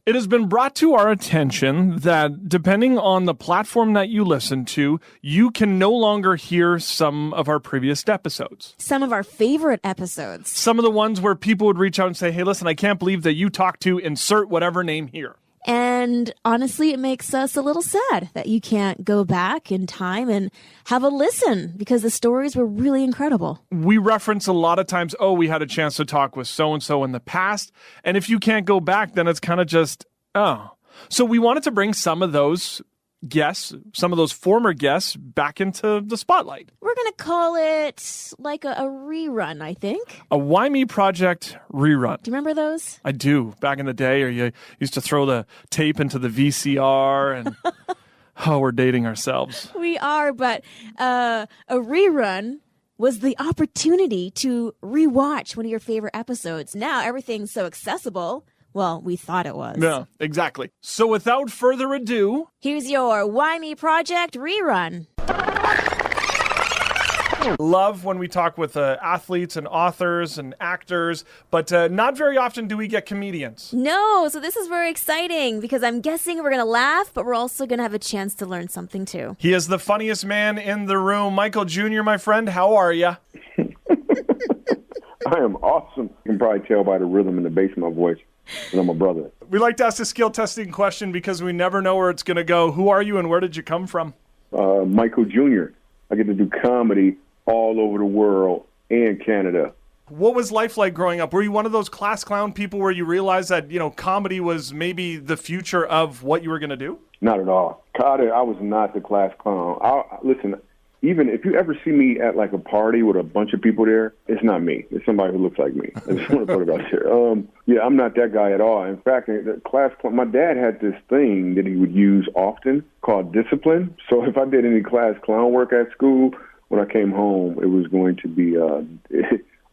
It has been brought to our attention that depending on the platform that you listen to, you can no longer hear some of our previous episodes. Some of our favorite episodes. Some of the ones where people would reach out and say, hey, listen, I can't believe that you talked to insert whatever name here. And honestly, it makes us a little sad that you can't go back in time and have a listen because the stories were really incredible. We reference a lot of times, we had a chance to talk with so-and-so in the past. And if you can't go back, then it's kind of just, So we wanted to bring some of those guests, some of those former guests back into the spotlight. We're going to call it like a rerun, I think. A Why Me Project rerun. Do you remember those? I do. Back in the day, or you used to throw the tape into the VCR and, we're dating ourselves. We are, but a rerun was the opportunity to rewatch one of your favorite episodes. Now everything's so accessible. Well, we thought it was. Yeah, exactly. So without further ado, here's your Why Me Project rerun. Love when we talk with athletes and authors and actors, but not very often do we get comedians. No, so this is very exciting because I'm guessing we're going to laugh, but we're also going to have a chance to learn something too. He is the funniest man in the room. Michael Jr., my friend, how are you? I am awesome. You can probably tell by the rhythm and the bass of my voice. And I'm a brother. We like to ask a skill testing question because we never know where it's going to go. Who are you and where did you come from? Michael Jr. I get to do comedy all over the world and Canada. What was life like growing up? Were you one of those class clown people where you realized that, comedy was maybe the future of what you were going to do? Not at all. God, I was not the class clown. Listen, even if you ever see me at like a party with a bunch of people there, it's not me. It's somebody who looks like me. I just want to put it out there. I'm not that guy at all. In fact, my dad had this thing that he would use often called discipline. So if I did any class clown work at school, when I came home, it was going to be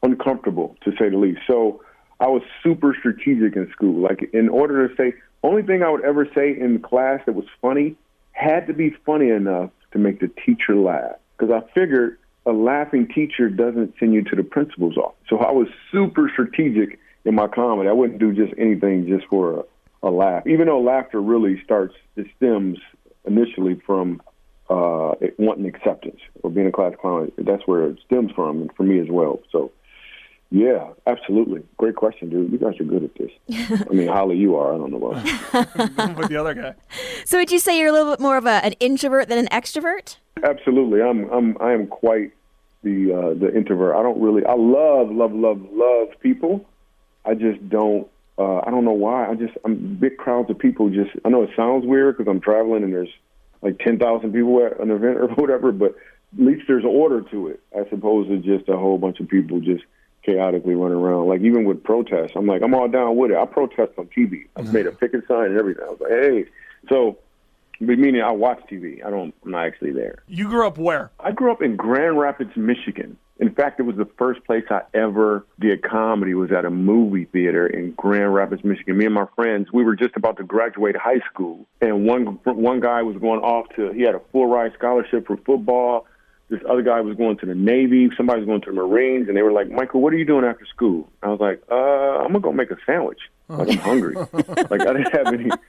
uncomfortable, to say the least. So I was super strategic in school. Like, in order to say, only thing I would ever say in class that was funny had to be funny enough to make the teacher laugh. Because I figured a laughing teacher doesn't send you to the principal's office. So I was super strategic in my comedy. I wouldn't do just anything just for a laugh. Even though laughter really it stems initially from wanting acceptance or being a class clown. That's where it stems from, and for me as well. So, yeah, absolutely. Great question, dude. You guys are good at this. I mean, Hollie, you are. I don't know about with the other guy. So would you say you're a little bit more of an introvert than an extrovert? Absolutely. I am quite the introvert. I love people. I just don't. I don't know why. I'm big crowds of people. I know it sounds weird because I'm traveling and there's like 10,000 people at an event or whatever, but at least there's order to it, as opposed to just a whole bunch of people just chaotically running around. Like, even with protests, I'm all down with it. I protest on TV. I made a picket sign and everything. I was like, hey. So, meaning I watch TV. I'm not actually there. You grew up where? I grew up in Grand Rapids, Michigan. In fact, it was the first place I ever did comedy was at a movie theater in Grand Rapids, Michigan. Me and my friends, we were just about to graduate high school, and one guy was going off he had a full ride scholarship for football. This other guy was going to the Navy. Somebody was going to the Marines, and they were like, Michael, what are you doing after school? I was like, I'm going to go make a sandwich. Like, I'm hungry. Like, I didn't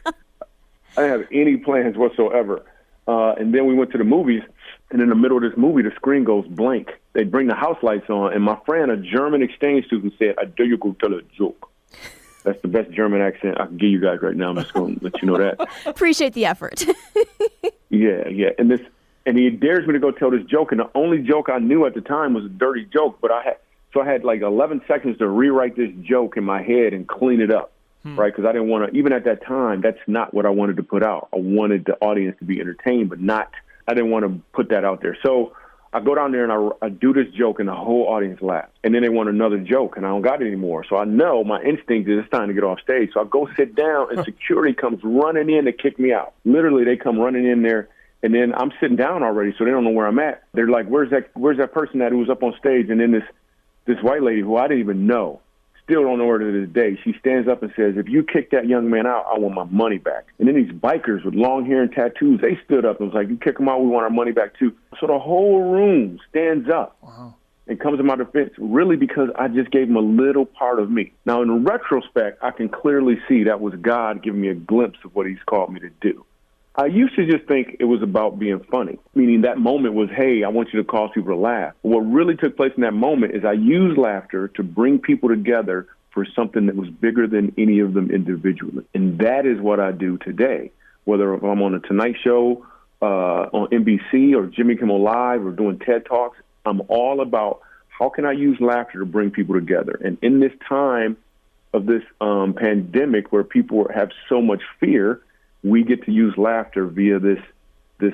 have any plans whatsoever. And then we went to the movies, and in the middle of this movie, the screen goes blank. They bring the house lights on, and my friend, a German exchange student, said, I dare you go tell a joke. That's the best German accent I can give you guys right now. I'm just going to let you know that. Appreciate the effort. Yeah. And he dares me to go tell this joke, and the only joke I knew at the time was a dirty joke, but I had like 11 seconds to rewrite this joke in my head and clean it up. Right, because I didn't want to, even at that time, that's not what I wanted to put out. I wanted the audience to be entertained, but I didn't want to put that out there. So I go down there and I do this joke, and the whole audience laughs. And then they want another joke, and I don't got it anymore. So I know my instinct is it's time to get off stage. So I go sit down, and security comes running in to kick me out. Literally, they come running in there, and then I'm sitting down already, so they don't know where I'm at. They're like, where's that person who was up on stage? And then this white lady who I didn't even know, still don't know her to this day. She stands up and says, if you kick that young man out, I want my money back. And then these bikers with long hair and tattoos, they stood up and was like, you kick him out, we want our money back too. So the whole room stands up. Wow. and comes to my defense really because I just gave him a little part of me. Now, in retrospect, I can clearly see that was God giving me a glimpse of what he's called me to do. I used to just think it was about being funny, meaning that moment was, hey, I want you to cause people to laugh. What really took place in that moment is I used laughter to bring people together for something that was bigger than any of them individually. And that is what I do today, whether I'm on a Tonight Show, on NBC or Jimmy Kimmel Live or doing TED Talks. I'm all about how can I use laughter to bring people together. And in this time of this pandemic where people have so much fear, we get to use laughter via this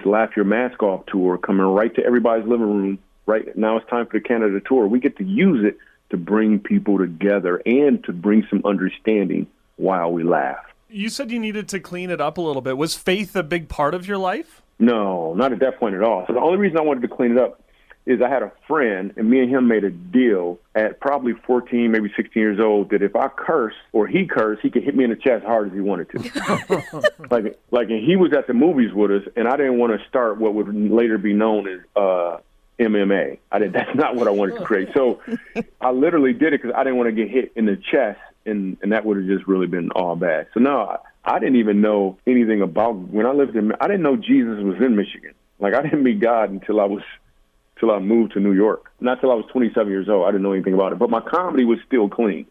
Laugh Your Mask Off tour coming right to everybody's living room. Right now it's time for the Canada tour. We get to use it to bring people together and to bring some understanding while we laugh. You said you needed to clean it up a little bit. Was faith a big part of your life? No, not at that point at all. So the only reason I wanted to clean it up is I had a friend, and me and him made a deal at probably 14, maybe 16 years old, that if I curse or he cursed, he could hit me in the chest as hard as he wanted to. and he was at the movies with us, and I didn't want to start what would later be known as MMA. That's not what I wanted to create. So I literally did it because I didn't want to get hit in the chest, and that would have just really been all bad. So no, I didn't even know anything about, when I lived I didn't know Jesus was in Michigan. Like, I didn't meet God until I moved to New York. Not till I was 27 years old. I didn't know anything about it. But my comedy was still clean.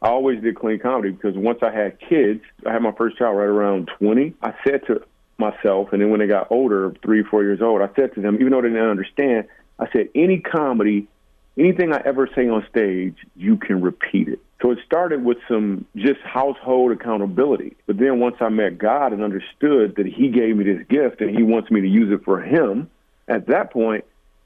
I always did clean comedy because once I had kids, I had my first child right around 20. I said to myself, and then when they got older, 3, 4 years old, I said to them, even though they didn't understand, I said, any comedy, anything I ever say on stage, you can repeat it. So it started with some just household accountability. But then once I met God and understood that he gave me this gift and he wants me to use it for him, at that point,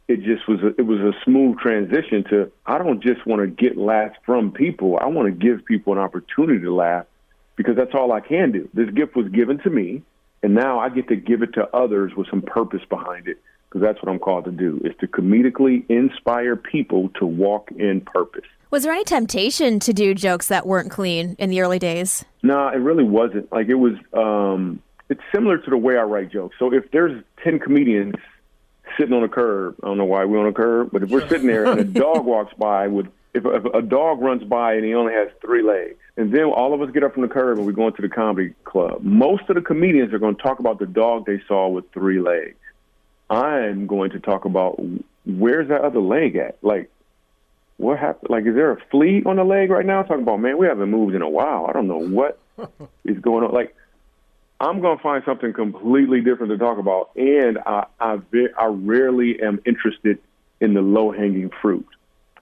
it was a smooth transition to, I don't just want to get laughs from people. I want to give people an opportunity to laugh because that's all I can do. This gift was given to me, and now I get to give it to others with some purpose behind it, because that's what I'm called to do, is to comedically inspire people to walk in purpose. Was there any temptation to do jokes that weren't clean in the early days? No, it really wasn't. Like, it was, it's similar to the way I write jokes. So if there's 10 comedians sitting on a curb, I don't know why we're on a curb, but if we're sitting there and a dog walks by if a dog runs by and he only has 3 legs, and then all of us get up from the curb and we go into the comedy club, most of the comedians are going to talk about the dog they saw with 3 legs. I'm going to talk about, where's that other leg at? Like, what happened? Like, is there a flea on the leg right now? Talking about, man, we haven't moved in a while. I don't know what is going on. Like, I'm going to find something completely different to talk about, and I rarely am interested in the low-hanging fruit,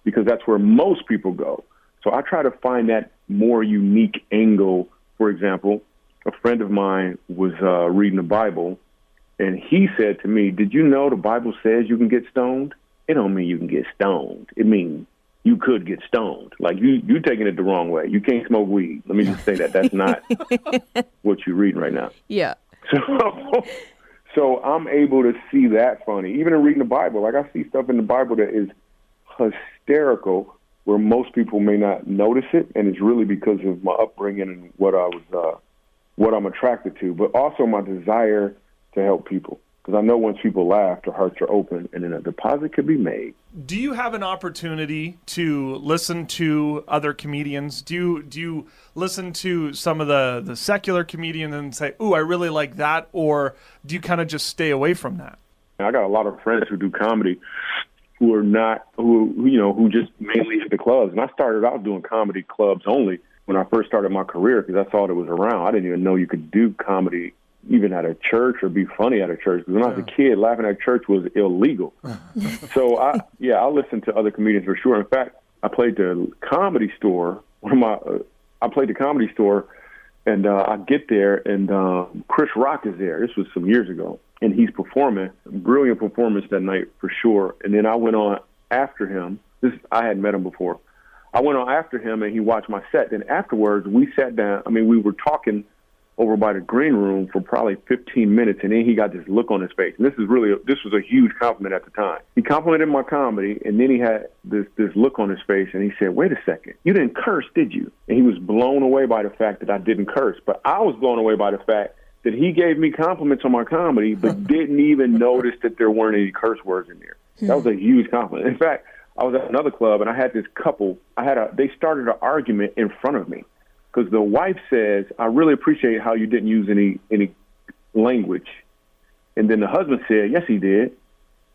because that's where most people go. So I try to find that more unique angle. For example, a friend of mine was reading the Bible, and he said to me, did you know the Bible says you can get stoned? It don't mean you can get stoned. It means you could get stoned. Like, you taking it the wrong way. You can't smoke weed. Let me just say that. That's not what you're reading right now. Yeah. So I'm able to see that funny. Even in reading the Bible, like, I see stuff in the Bible that is hysterical where most people may not notice it, and it's really because of my upbringing and what I'm attracted to, but also my desire to help people. Because I know once people laugh, their hearts are open, and then a deposit could be made. Do you have an opportunity to listen to other comedians? Do you listen to some of the secular comedians and say, ooh, I really like that? Or do you kind of just stay away from that? I got a lot of friends who do comedy who just mainly hit the clubs. And I started out doing comedy clubs only when I first started my career, because that's all that was around. I didn't even know you could do comedy even at a church or be funny at a church. Because when I was a kid, laughing at church was illegal. So I listened to other comedians for sure. In fact, I played the Comedy Store. I played the Comedy Store, and I get there, and Chris Rock is there. This was some years ago, and he's performing. Brilliant performance that night for sure. And then I went on after him. I hadn't met him before. I went on after him, and he watched my set. Then afterwards, we sat down. I mean, we were talking over by the green room for probably 15 minutes, and then he got this look on his face. And this was a huge compliment at the time. He complimented my comedy, and then he had this look on his face, and he said, wait a second, you didn't curse, did you? And he was blown away by the fact that I didn't curse. But I was blown away by the fact that he gave me compliments on my comedy, but didn't even notice that there weren't any curse words in there. That was a huge compliment. In fact, I was at another club, and I had this couple. They started an argument in front of me because the wife says, "I really appreciate how you didn't use any language," and then the husband said, "Yes, he did,"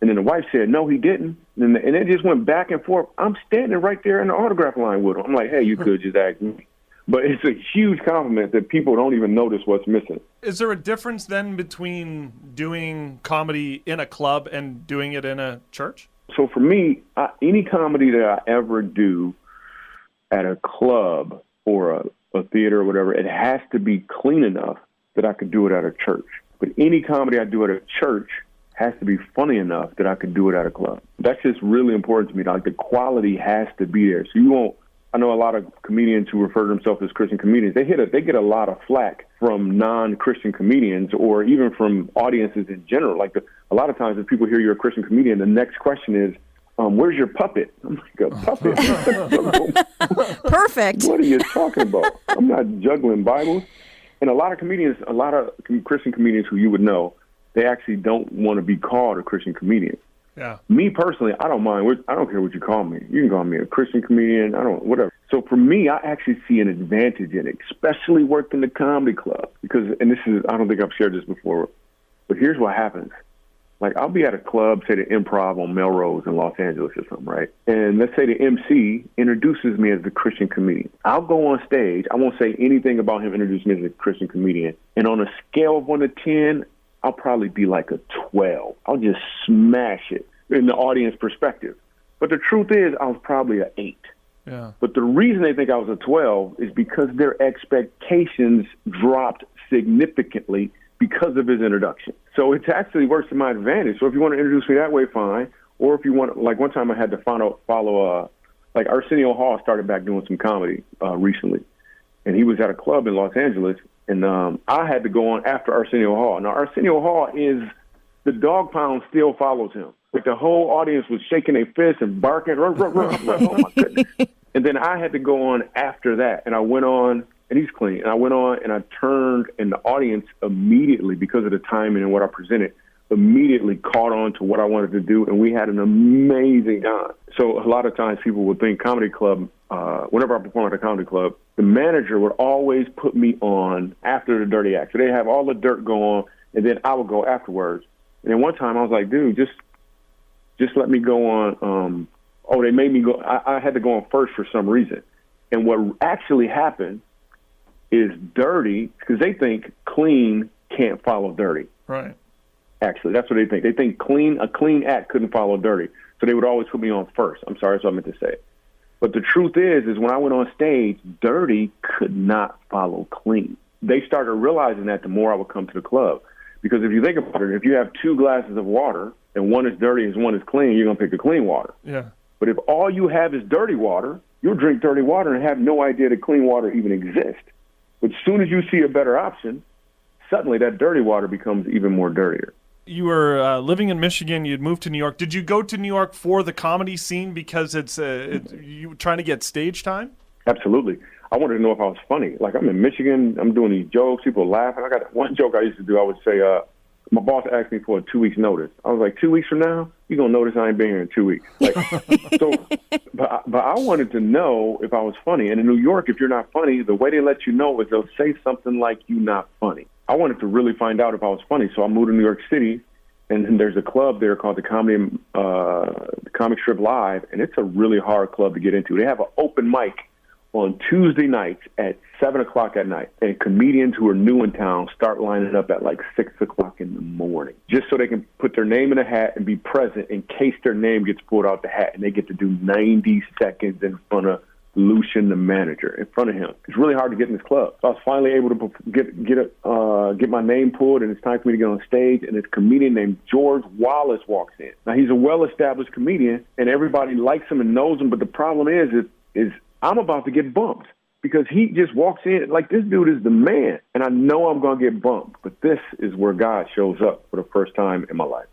and then the wife said, "No, he didn't," and it just went back and forth. I'm standing right there in the autograph line with him. I'm like, "Hey, you could just ask me." But it's a huge compliment that people don't even notice what's missing. Is there a difference then between doing comedy in a club and doing it in a church? So for me, any comedy that I ever do at a club or a theater or whatever, it has to be clean enough that I could do it at a church. But any comedy I do at a church has to be funny enough that I could do it at a club. That's just really important to me. Like, the quality has to be there. So you won't. I know a lot of comedians who refer to themselves as Christian comedians. They get a lot of flack from non-Christian comedians or even from audiences in general. Like, a lot of times if people hear you're a Christian comedian, the next question is, where's your puppet? I'm like, a puppet? Perfect. What are you talking about? I'm not juggling Bibles. And a lot of Christian comedians who you would know, they actually don't want to be called a Christian comedian. Yeah. Me personally, I don't mind. I don't care what you call me. You can call me a Christian comedian. Whatever. So for me, I actually see an advantage in it, especially working the comedy club. I don't think I've shared this before, but here's what happens. Like, I'll be at a club, say the Improv on Melrose in Los Angeles or something, right? And let's say the MC introduces me as the Christian comedian. I'll go on stage. I won't say anything about him introducing me as a Christian comedian. And on a scale of 1 to 10, I'll probably be like a 12. I'll just smash it in the audience perspective. But the truth is, I was probably an 8. Yeah. But the reason they think I was a 12 is because their expectations dropped significantly because of his introduction. So it actually works to my advantage. So if you want to introduce me that way, fine. Or if you want, like one time I had to follow like Arsenio Hall started back doing some comedy recently. And he was at a club in Los Angeles. And I had to go on after Arsenio Hall. Now, Arsenio Hall the dog pound still follows him. Like, the whole audience was shaking their fists and barking. I'm like, oh, my goodness. And then I had to go on after that. And I went on, and he's clean. And I went on, and I turned, and the audience immediately, because of the timing and what I presented, immediately caught on to what I wanted to do. And we had an amazing time. So a lot of times people would think comedy club, whenever I perform at a comedy club, the manager would always put me on after the dirty act. So they have all the dirt go on, and then I would go afterwards. And then one time I was like, dude, just let me go on. They made me go. I had to go on first for some reason. And what actually happened is dirty, because they think clean can't follow dirty. Right. Actually, that's what they think. They think a clean act couldn't follow dirty. So they would always put me on first. I'm sorry, that's what I meant to say. But the truth is when I went on stage, dirty could not follow clean. They started realizing that the more I would come to the club. Because if you think about it, if you have 2 glasses of water and one is dirty and one is clean, you're going to pick the clean water. Yeah. But if all you have is dirty water, you'll drink dirty water and have no idea that clean water even exists. But as soon as you see a better option, suddenly that dirty water becomes even more dirtier. You were living in Michigan. You'd moved to New York. Did you go to New York for the comedy scene because you were trying to get stage time? Absolutely. I wanted to know if I was funny. Like, I'm in Michigan. I'm doing these jokes. People laughing. I got one joke I used to do. I would say, my boss asked me for a 2 weeks notice. I was like, 2 weeks from now, you're going to notice I ain't been here in 2 weeks. Like, but I wanted to know if I was funny. And in New York, if you're not funny, the way they let you know is they'll say something like, "you not funny." I wanted to really find out if I was funny. So I moved to New York City, and there's a club there called the Comic Strip Live, and it's a really hard club to get into. They have an open mic on Tuesday nights at 7 o'clock at night. And comedians who are new in town start lining up at like 6 o'clock in the morning, just so they can put their name in a hat and be present in case their name gets pulled out the hat. And they get to do 90 seconds in front of Lucian, the manager, in front of him. It's really hard to get in this club. So I was finally able to get my name pulled, and it's time for me to get on stage. And this comedian named George Wallace walks in. Now, he's a well-established comedian, and everybody likes him and knows him. But the problem is I'm about to get bumped because he just walks in like, this dude is the man, and I know I'm going to get bumped. But this is where God shows up for the first time in my life.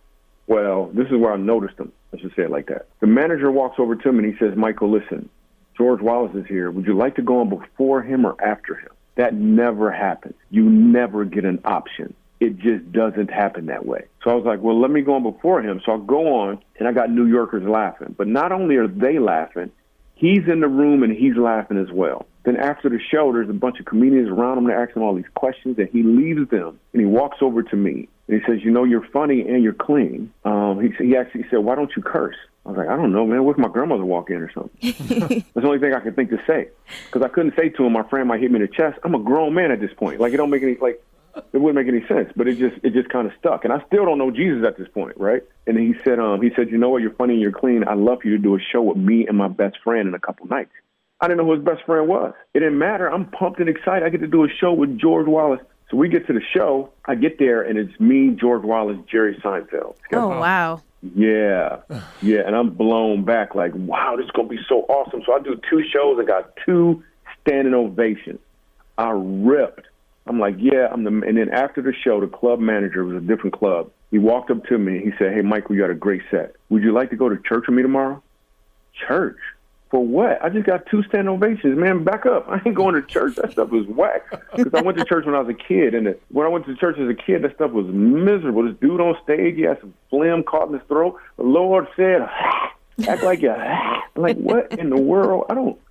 Well, this is where I noticed him. Let's just say it like that. The manager walks over to him and he says, "Michael, listen, George Wallace is here. Would you like to go on before him or after him?" That never happens. You never get an option. it just doesn't happen that way. So I was like, well, let me go on before him. So I'll go on, and I got New Yorkers laughing. But not only are they laughing, he's in the room, and he's laughing as well. Then after the show, there's a bunch of comedians around him. They're asking him all these questions, and he leaves them, and he walks over to me. And he says, you know, you're funny and you're clean. He actually said, why don't you curse? I was like, I don't know, man. What if my grandmother walk in or something? That's the only thing I could think to say. Because I couldn't say to him, my friend might hit me in the chest. I'm a grown man at this point. Like, it don't make any, like, it wouldn't make any sense. But it just kind of stuck. And I still don't know Jesus at this point, right? And he said, you know what? You're funny and you're clean. I'd love for you to do a show with me and my best friend in a couple nights. I didn't know who his best friend was. It didn't matter. I'm pumped and excited. I get to do a show with George Wallace. So we get to the show. I get there, and it's me, George Wallace, Jerry Seinfeld. Oh, wow. Yeah. And I'm blown back like, wow, this is going to be so awesome. So I do 2 shows. I got 2 standing ovations. I ripped. I'm like, yeah. And then after the show, the club manager, was a different club. He walked up to me, and he said, hey, Michael, you got a great set. Would you like to go to church with me tomorrow? Church? For what? I just got 2 standing ovations. Man, back up. I ain't going to church. That stuff was whack. Because I went to church when I was a kid, and when I went to church as a kid, that stuff was miserable. This dude on stage, he had some phlegm caught in his throat. The Lord said, act like you. I'm like, what in the world?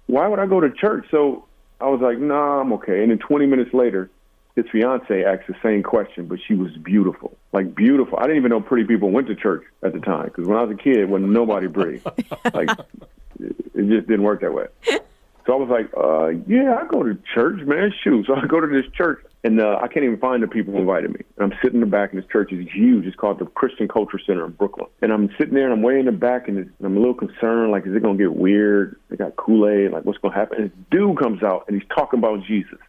Why would I go to church? So I was like, nah, I'm okay. And then 20 minutes later, his fiance asked the same question, but she was beautiful. Like, beautiful. I didn't even know pretty people went to church at the time. Because when I was a kid, wasn't nobody pretty. Like, it just didn't work that way. So I was like, yeah, I go to church, man. Shoot. So I go to this church, and I can't even find the people who invited me. And I'm sitting in the back, and this church is huge. It's called the Christian Culture Center in Brooklyn. And I'm sitting there, and I'm way in the back, and I'm a little concerned. Like, is it going to get weird? They got Kool-Aid. Like, what's going to happen? And this dude comes out, and he's talking about Jesus.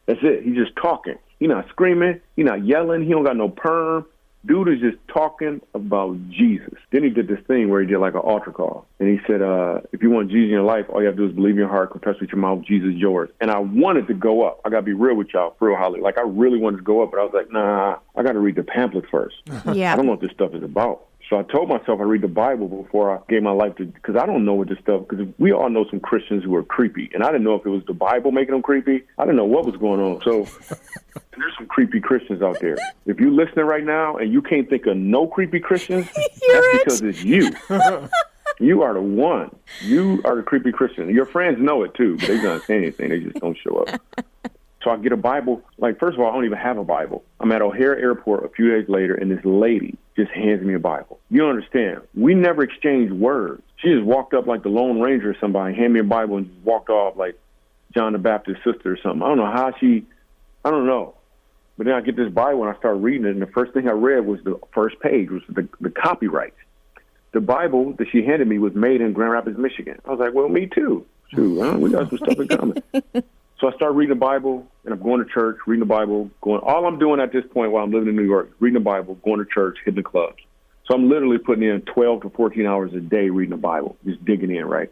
That's it. He's just talking. He's not screaming. He's not yelling. He don't got no perm. Dude is just talking about Jesus. Then he did this thing where he did like an altar call. And he said, if you want Jesus in your life, all you have to do is believe in your heart, confess with your mouth, Jesus is yours. And I wanted to go up. I got to be real with y'all, for real, Holly. Like, I really wanted to go up, but I was like, nah, I got to read the pamphlet first. Yeah. I don't know what this stuff is about. So I told myself I read the Bible before I gave my life to, because I don't know what this stuff, because we all know some Christians who are creepy. And I didn't know if it was the Bible making them creepy. I didn't know what was going on. So and there's some creepy Christians out there. If you're listening right now and you can't think of no creepy Christians, that's because it's you. You are the one. You are the creepy Christian. Your friends know it too, but they don't say anything. They just don't show up. So I get a Bible. Like, first of all, I don't even have a Bible. I'm at O'Hare Airport a few days later, and this lady just hands me a Bible. You don't understand. We never exchanged words. She just walked up like the Lone Ranger or somebody, handed me a Bible, and just walked off like John the Baptist's sister or something. I don't know how I don't know. But then I get this Bible, and I start reading it, and the first thing I read was the first page, was the copyright. The Bible that she handed me was made in Grand Rapids, Michigan. I was like, well, me too. Shoot, we got some stuff in common. So I started reading the Bible, and I'm going to church, reading the Bible, all I'm doing at this point while I'm living in New York, reading the Bible, going to church, hitting the clubs. So I'm literally putting in 12 to 14 hours a day reading the Bible, just digging in, right?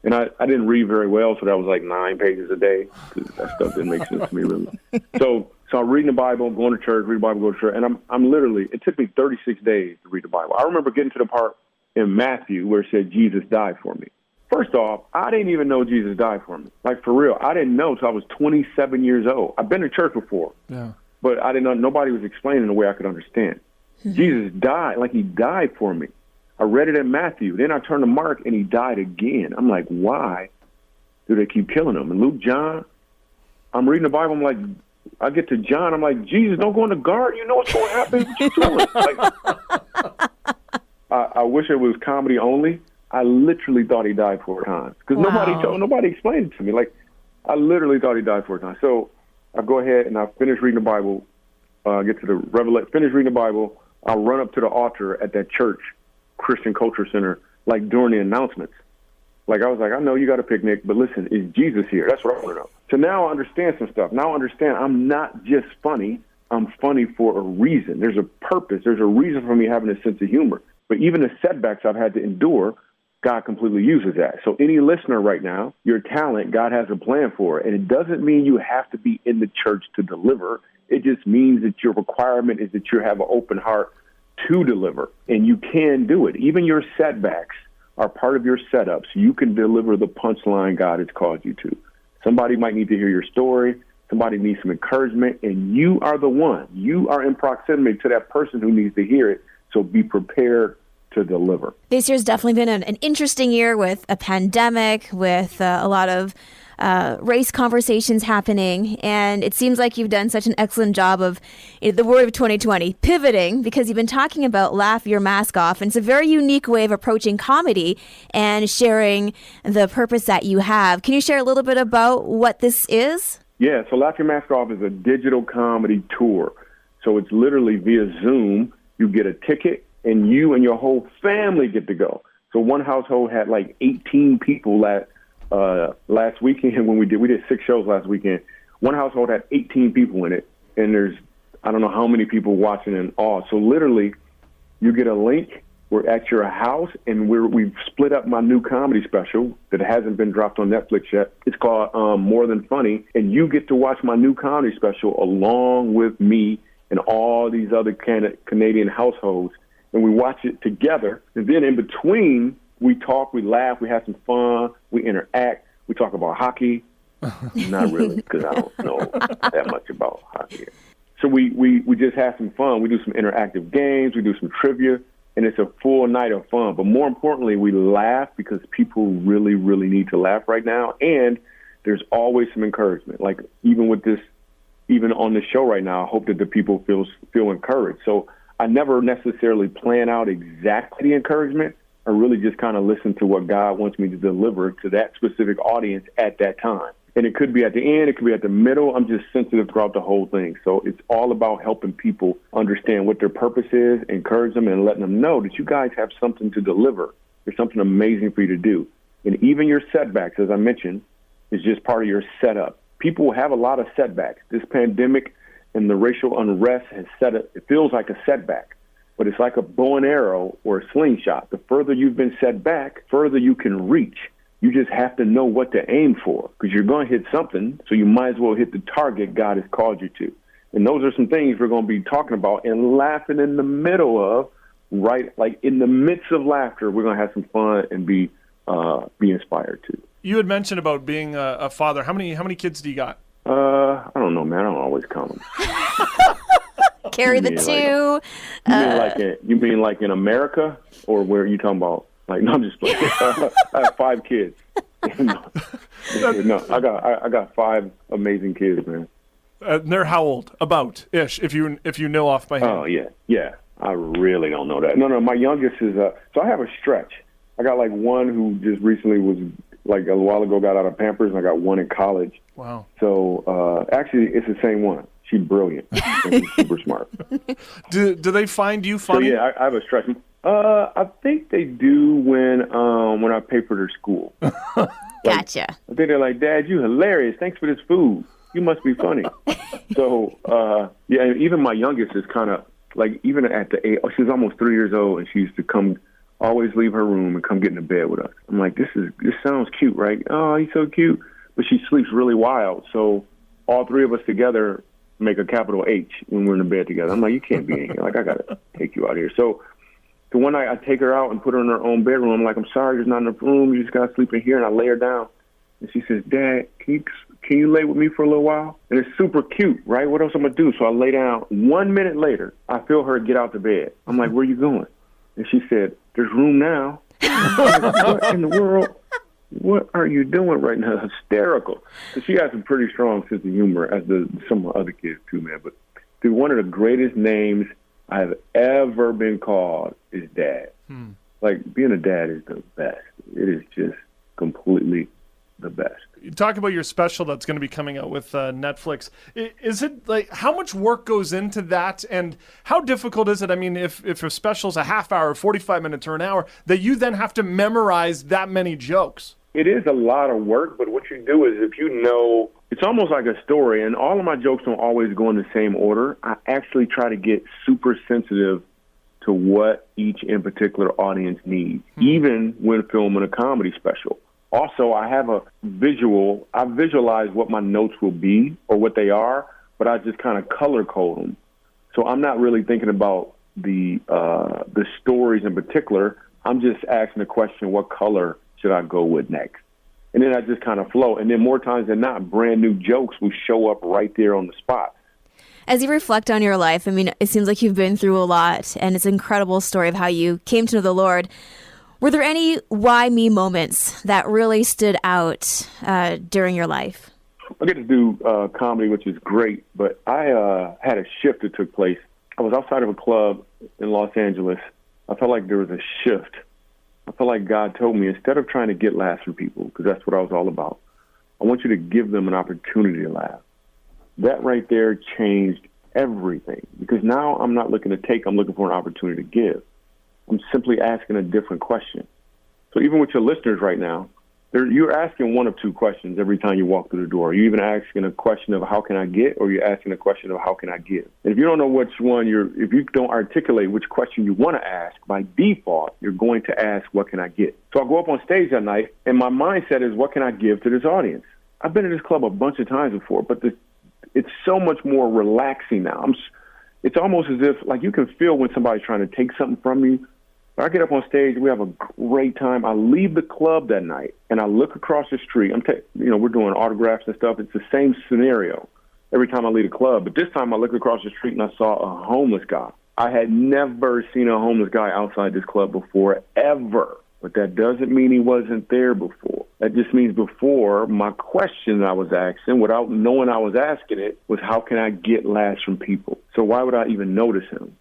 And I didn't read very well, so that was like 9 pages a day, because that stuff didn't make sense to me, really. So I'm reading the Bible, going to church, reading the Bible, going to church, and I'm literally, it took me 36 days to read the Bible. I remember getting to the part in Matthew where it said Jesus died for me. First off, I didn't even know Jesus died for me. Like, for real. I didn't know until I was 27 years old. I've been to church before, but I didn't know. Nobody was explaining the way I could understand. Jesus died, like he died for me. I read it in Matthew. Then I turned to Mark, and he died again. I'm like, why do they keep killing him? And Luke, John, I'm reading the Bible. I'm like, I get to John. I'm like, Jesus, don't go in the garden. You know what's going to happen? What you doing? Like, I wish it was comedy only. I literally thought he died 4 times because nobody explained it to me. Like, I literally thought he died 4 times. So I go ahead and I finish reading the Bible. Get to the Revelation. Finish reading the Bible. I run up to the altar at that church, Christian Culture Center, like during the announcements. Like, I was like, I know you got a picnic, but listen, is Jesus here? That's what I want to know. So now I understand some stuff. Now I understand I'm not just funny. I'm funny for a reason. There's a purpose. There's a reason for me having a sense of humor. But even the setbacks I've had to endure, God completely uses that. So any listener right now, your talent, God has a plan for it. And it doesn't mean you have to be in the church to deliver. It just means that your requirement is that you have an open heart to deliver. And you can do it. Even your setbacks are part of your setup, so you can deliver the punchline God has called you to. Somebody might need to hear your story. somebody needs some encouragement, and you are the one. You are in proximity to that person who needs to hear it, so be prepared to deliver. This year's definitely been an interesting year with a pandemic, with a lot of race conversations happening. And it seems like you've done such an excellent job of the word of 2020, pivoting, because you've been talking about laugh your mask off. And it's a very unique way of approaching comedy and sharing the purpose that you have. Can you share a little bit about what this is? Yeah, so Laugh Your Mask Off is a digital comedy tour. So it's literally via Zoom. You get a ticket, and you and your whole family get to go. So one household had like 18 people last weekend when we did 6 shows last weekend. One household had 18 people in it, and there's I don't know how many people watching in all. So literally, you get a link. We're at your house, and we've split up my new comedy special that hasn't been dropped on Netflix yet. It's called More Than Funny, and you get to watch my new comedy special along with me and all these other Canadian households. And we watch it together. And then in between, we talk, we laugh, we have some fun, we interact, we talk about hockey. Not really, because I don't know that much about hockey. So we just have some fun. We do some interactive games, we do some trivia, and it's a full night of fun. But more importantly, we laugh because people really, really need to laugh right now. And there's always some encouragement. Like even with this, even on the show right now, I hope that the people feel encouraged. So I never necessarily plan out exactly the encouragement. I really just kind of listen to what God wants me to deliver to that specific audience at that time. And it could be at the end, it could be at the middle. I'm just sensitive throughout the whole thing. So it's all about helping people understand what their purpose is, encourage them, and letting them know that you guys have something to deliver. There's something amazing for you to do. And even your setbacks, as I mentioned, is just part of your setup. People have a lot of setbacks. This pandemic and the racial unrest has it feels like a setback, but it's like a bow and arrow or a slingshot. The further you've been set back, further you can reach. You just have to know what to aim for because you're going to hit something, so you might as well hit the target God has called you to. And those are some things we're going to be talking about and laughing in the middle of, right? Like in the midst of laughter, we're going to have some fun and be inspired too. You had mentioned about being a father. How many kids do you got? I don't know, man. I don't always count them. Carry the two. You mean like in America, or where are you talking about? Like, no, I'm just playing. I have 5 kids. No, I got 5 amazing kids, man. They're how old? About ish, if you know off by hand. Oh yeah. I really don't know that. No. My youngest is so I have a stretch. I got like one who just recently was like a while ago got out of Pampers, and I got one in college. Wow. So actually, it's the same one. She's brilliant. And she's super smart. Do they find you funny? So yeah, I have a stretch. I think they do when I pay for their school. Gotcha. I think they're like, Dad, you hilarious. Thanks for this food. You must be funny. So yeah, and even my youngest is kind of like, even at the age, she's almost 3 years old, and she used to always leave her room and come get into bed with us. I'm like, this sounds cute, right? Oh, he's so cute. But she sleeps really wild. So all 3 of us together make a capital H when we're in the bed together. I'm like, you can't be in here. Like, I got to take you out here. So the one night I take her out and put her in her own bedroom. I'm like, I'm sorry, there's not enough room. You just got to sleep in here. And I lay her down. And she says, Dad, can you lay with me for a little while? And it's super cute, right? What else am I going to do? So I lay down. 1 minute later, I feel her get out the bed. I'm like, where are you going? And she said, there's room now. What in the world? What are you doing right now? Hysterical. So she has a pretty strong sense of humor, as some of my other kids too, man. But dude, one of the greatest names I've ever been called is Dad. Like, being a dad is the best. It is just completely the best. You talk about your special that's going to be coming out with Netflix. Is it like, how much work goes into that, and how difficult is it? I mean, if a special's a half hour, 45 minutes, or an hour, that you then have to memorize that many jokes? It is a lot of work, but what you do is, if you know, it's almost like a story, and all of my jokes don't always go in the same order. I actually try to get super sensitive to what each in particular audience needs, even when filming a comedy special. Also, I have a visual. I visualize what my notes will be or what they are, but I just kind of color code them. So I'm not really thinking about the stories in particular. I'm just asking the question, what color should I go with next? And then I just kind of flow. And then more times than not, brand new jokes will show up right there on the spot. As you reflect on your life, I mean, it seems like you've been through a lot, and it's an incredible story of how you came to know the Lord. Were there any why me moments that really stood out during your life? I get to do comedy, which is great, but I had a shift that took place. I was outside of a club in Los Angeles. I felt like there was a shift. I felt like God told me, instead of trying to get laughs from people, because that's what I was all about, I want you to give them an opportunity to laugh. That right there changed everything, because now I'm not looking to take, I'm looking for an opportunity to give. I'm simply asking a different question. So even with your listeners right now, you're asking one of two questions every time you walk through the door. You're even asking a question of how can I get, or you're asking a question of how can I give. And if you don't know which one if you don't articulate which question you want to ask, by default, you're going to ask, what can I get? So I go up on stage that night, and my mindset is, what can I give to this audience? I've been in this club a bunch of times before, but it's so much more relaxing now. It's almost as if, like, you can feel when somebody's trying to take something from you. I get up on stage, we have a great time. I leave the club that night, and I look across the street. We're doing autographs and stuff. It's the same scenario every time I leave the club. But this time I look across the street, and I saw a homeless guy. I had never seen a homeless guy outside this club before, ever. But that doesn't mean he wasn't there before. That just means before, my question I was asking, without knowing I was asking it, was how can I get laughs from people? So why would I even notice him?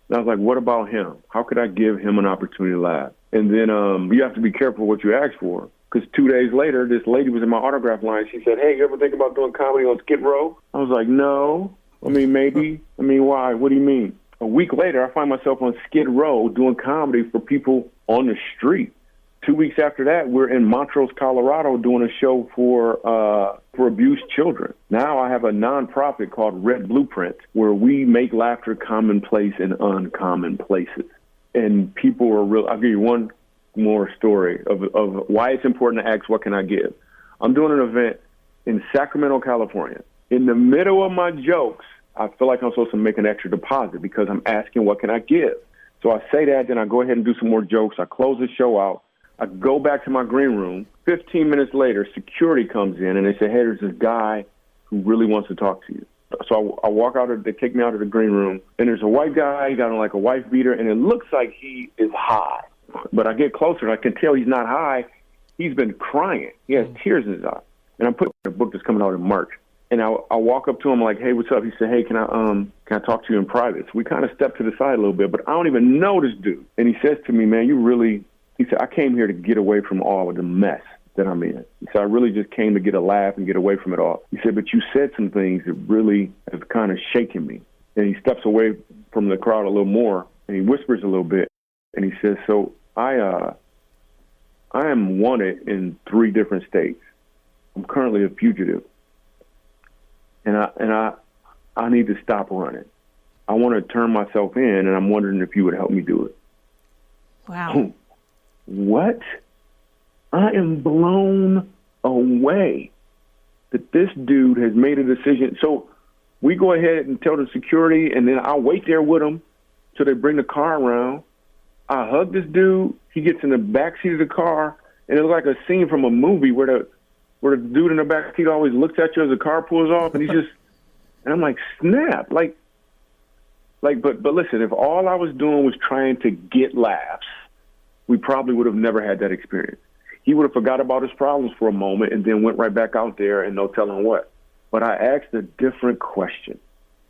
And I was like, what about him? How could I give him an opportunity to laugh? And then you have to be careful what you ask for, because 2 days later, this lady was in my autograph line. She said, hey, you ever think about doing comedy on Skid Row? I was like, no. I mean, maybe. I mean, why? What do you mean? A week later, I find myself on Skid Row doing comedy for people on the street. 2 weeks after that, we're in Montrose, Colorado, doing a show for abused children. Now I have a nonprofit called Red Blueprint, where we make laughter commonplace in uncommon places. And people are real. I'll give you one more story of why it's important to ask, what can I give? I'm doing an event in Sacramento, California. In the middle of my jokes, I feel like I'm supposed to make an extra deposit because I'm asking, what can I give? So I say that, then I go ahead and do some more jokes. I close the show out. I go back to my green room. 15 minutes later, security comes in, and they say, hey, there's this guy who really wants to talk to you. So I walk out, they take me out of the green room, and there's a white guy. He got on like a wife beater, and it looks like he is high. But I get closer, and I can tell he's not high. He's been crying. He has tears in his eyes. And I'm putting a book that's coming out in March. And I walk up to him like, hey, what's up? He said, hey, can I talk to you in private? So we kind of step to the side a little bit, but I don't even know this dude. And he says to me, man, he said, I came here to get away from all of the mess that I'm in. He said, I really just came to get a laugh and get away from it all. He said, but you said some things that really have kind of shaken me. And he steps away from the crowd a little more, and he whispers a little bit, and he says, so I am wanted in 3 different states. I'm currently a fugitive, and I need to stop running. I want to turn myself in, and I'm wondering if you would help me do it. Wow. What? I am blown away that this dude has made a decision. So we go ahead and tell the security, and then I'll wait there with him till they bring the car around. I hug this dude. He gets in the back seat of the car, and it's like a scene from a movie where the dude in the back seat always looks at you as the car pulls off, and he's just, and I'm like, snap, but listen, if all I was doing was trying to get laughs, we probably would have never had that experience. He would have forgot about his problems for a moment and then went right back out there and no telling what. But I asked a different question.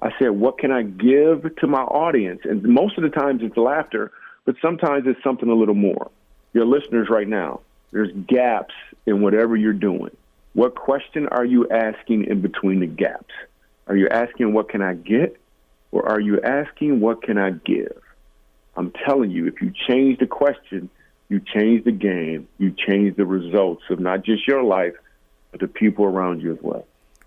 I said, what can I give to my audience? And most of the times it's laughter, but sometimes it's something a little more. Your listeners right now, there's gaps in whatever you're doing. What question are you asking in between the gaps? Are you asking, what can I get? Or are you asking, what can I give? I'm telling you, if you change the question, you change the game, you change the results of not just your life, but the people around you as well.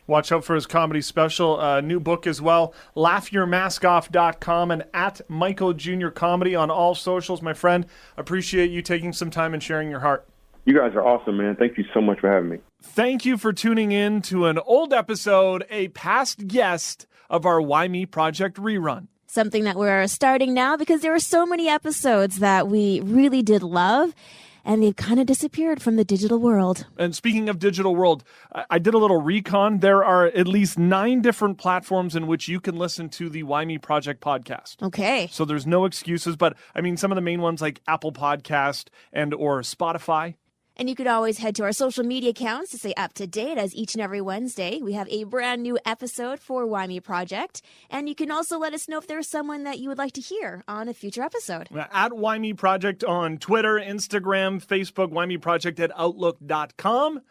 Watch out for his comedy special, new book as well, laughyourmaskoff.com, and at Michael Jr. Comedy on all socials. My friend, appreciate you taking some time and sharing your heart. You guys are awesome, man. Thank you so much for having me. Thank you for tuning in to an old episode, a past guest of our Why Me Project rerun. Something that we're starting now because there were so many episodes that we really did love. and they've kind of disappeared from the digital world. And speaking of digital world, I did a little recon. There are at least 9 different platforms in which you can listen to the Why Me Project podcast. Okay. So there's no excuses, but I mean, some of the main ones like Apple Podcast and or Spotify. And you could always head to our social media accounts to stay up to date, as each and every Wednesday we have a brand new episode for Why Me Project. And you can also let us know if there's someone that you would like to hear on a future episode. At Why Me Project on Twitter, Instagram, Facebook, Why Me Project at Outlook.com.